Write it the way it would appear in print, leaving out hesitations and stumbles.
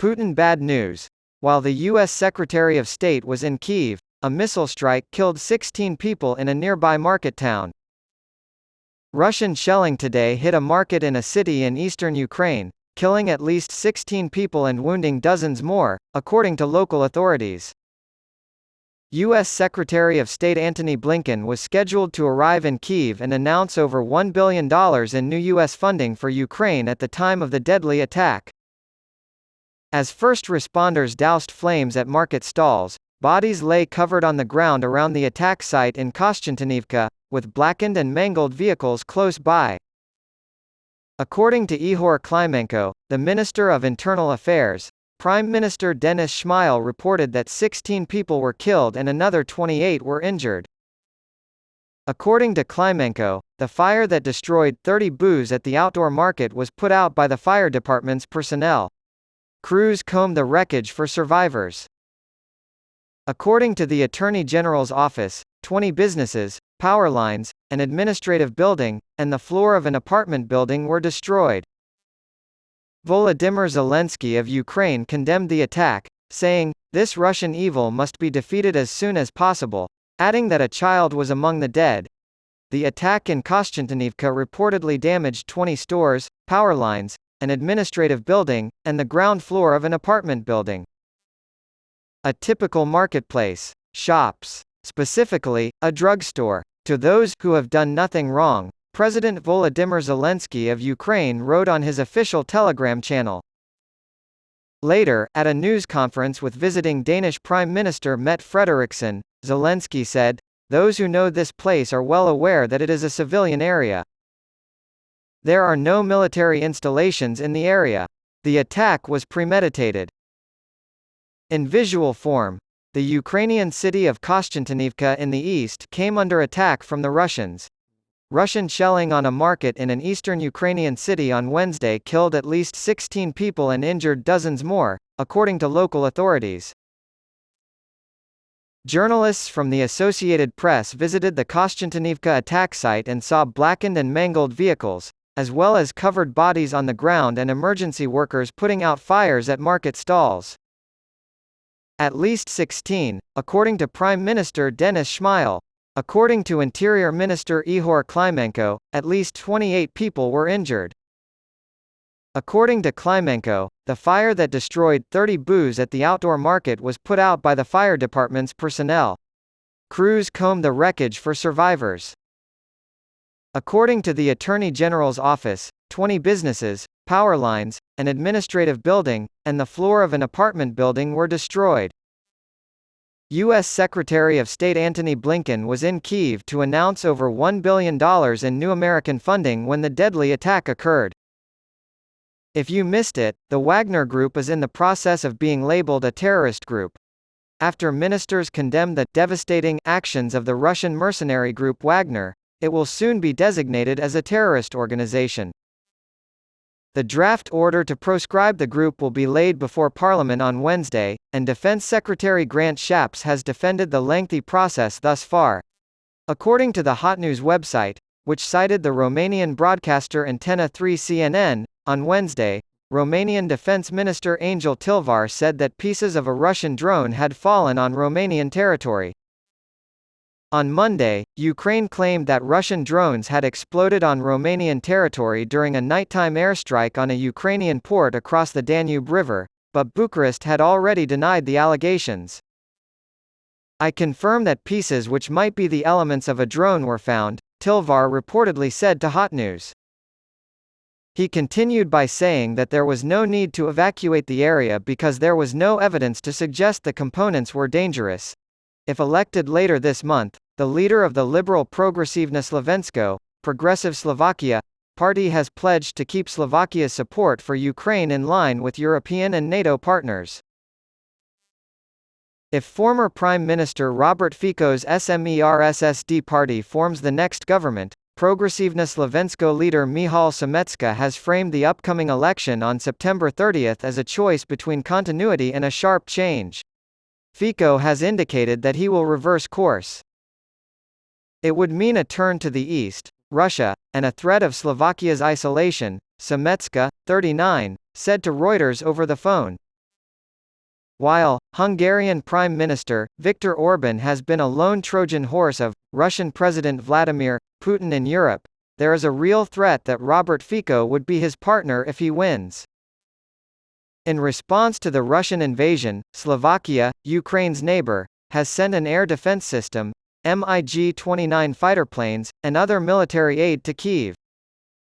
Putin bad news. While the U.S. Secretary of State was in Kyiv, a missile strike killed 16 people in a nearby market town. Russian shelling today hit a market in a city in eastern Ukraine, killing at least 16 people and wounding dozens more, according to local authorities. U.S. Secretary of State Antony Blinken was scheduled to arrive in Kyiv and announce over $1 billion in new U.S. funding for Ukraine at the time of the deadly attack. As first responders doused flames at market stalls, bodies lay covered on the ground around the attack site in Kostiantynivka, with blackened and mangled vehicles close by. According to Ihor Klimenko, the Minister of Internal Affairs, Prime Minister Denis Shmyhal reported that 16 people were killed and another 28 were injured. According to Klimenko, the fire that destroyed 30 booths at the outdoor market was put out by the fire department's personnel. Crews combed the wreckage for survivors. According to the Attorney General's office, 20 businesses, power lines, an administrative building, and the floor of an apartment building were destroyed. Volodymyr Zelensky of Ukraine condemned the attack, saying, "This Russian evil must be defeated as soon as possible," adding that a child was among the dead. The attack in Kostiantynivka reportedly damaged 20 stores, power lines, an administrative building, and the ground floor of an apartment building. A typical marketplace. Shops. Specifically, a drugstore. To those who have done nothing wrong, President Volodymyr Zelensky of Ukraine wrote on his official Telegram channel. Later, at a news conference with visiting Danish Prime Minister Mette Frederiksen, Zelensky said, "Those who know this place are well aware that it is a civilian area. There are no military installations in the area. The attack was premeditated." In visual form, the Ukrainian city of Kostiantynivka in the east came under attack from the Russians. Russian shelling on a market in an eastern Ukrainian city on Wednesday killed at least 16 people and injured dozens more, according to local authorities. Journalists from the Associated Press visited the Kostiantynivka attack site and saw blackened and mangled vehicles, as well as covered bodies on the ground and emergency workers putting out fires at market stalls. At least 16, according to Prime Minister Denis Shmyhal. According to Interior Minister Ihor Klimenko, at least 28 people were injured. According to Klimenko, the fire that destroyed 30 booths at the outdoor market was put out by the fire department's personnel. Crews combed the wreckage for survivors. According to the Attorney General's office, 20 businesses, power lines, an administrative building, and the floor of an apartment building were destroyed. U.S. Secretary of State Antony Blinken was in Kyiv to announce over $1 billion in new American funding when the deadly attack occurred. If you missed it, the Wagner Group is in the process of being labeled a terrorist group. After ministers condemned the devastating actions of the Russian mercenary group Wagner, it will soon be designated as a terrorist organization. The draft order to proscribe the group will be laid before Parliament on Wednesday, and Defense Secretary Grant Shapps has defended the lengthy process thus far. According to the Hot News website, which cited the Romanian broadcaster Antena 3 CNN, on Wednesday, Romanian Defense Minister Angel Tilvar said that pieces of a Russian drone had fallen on Romanian territory. On Monday, Ukraine claimed that Russian drones had exploded on Romanian territory during a nighttime airstrike on a Ukrainian port across the Danube River, but Bucharest had already denied the allegations. "I confirm that pieces which might be the elements of a drone were found," Tilvar reportedly said to Hot News. He continued by saying that there was no need to evacuate the area because there was no evidence to suggest the components were dangerous. If elected later this month, the leader of the liberal Progresivne Slovensko, Progressive Slovakia, party has pledged to keep Slovakia's support for Ukraine in line with European and NATO partners. If former Prime Minister Robert Fico's SMERSSD party forms the next government, Progresivne Slovensko leader Michal Šimečka has framed the upcoming election on September 30 as a choice between continuity and a sharp change. Fico has indicated that he will reverse course. It would mean a turn to the east, Russia, and a threat of Slovakia's isolation, Šimečka, 39, said to Reuters over the phone. While Hungarian Prime Minister Viktor Orban has been a lone Trojan horse of Russian President Vladimir Putin in Europe, there is a real threat that Robert Fico would be his partner if he wins. In response to the Russian invasion, Slovakia, Ukraine's neighbor, has sent an air defense system, MiG-29 fighter planes, and other military aid to Kyiv.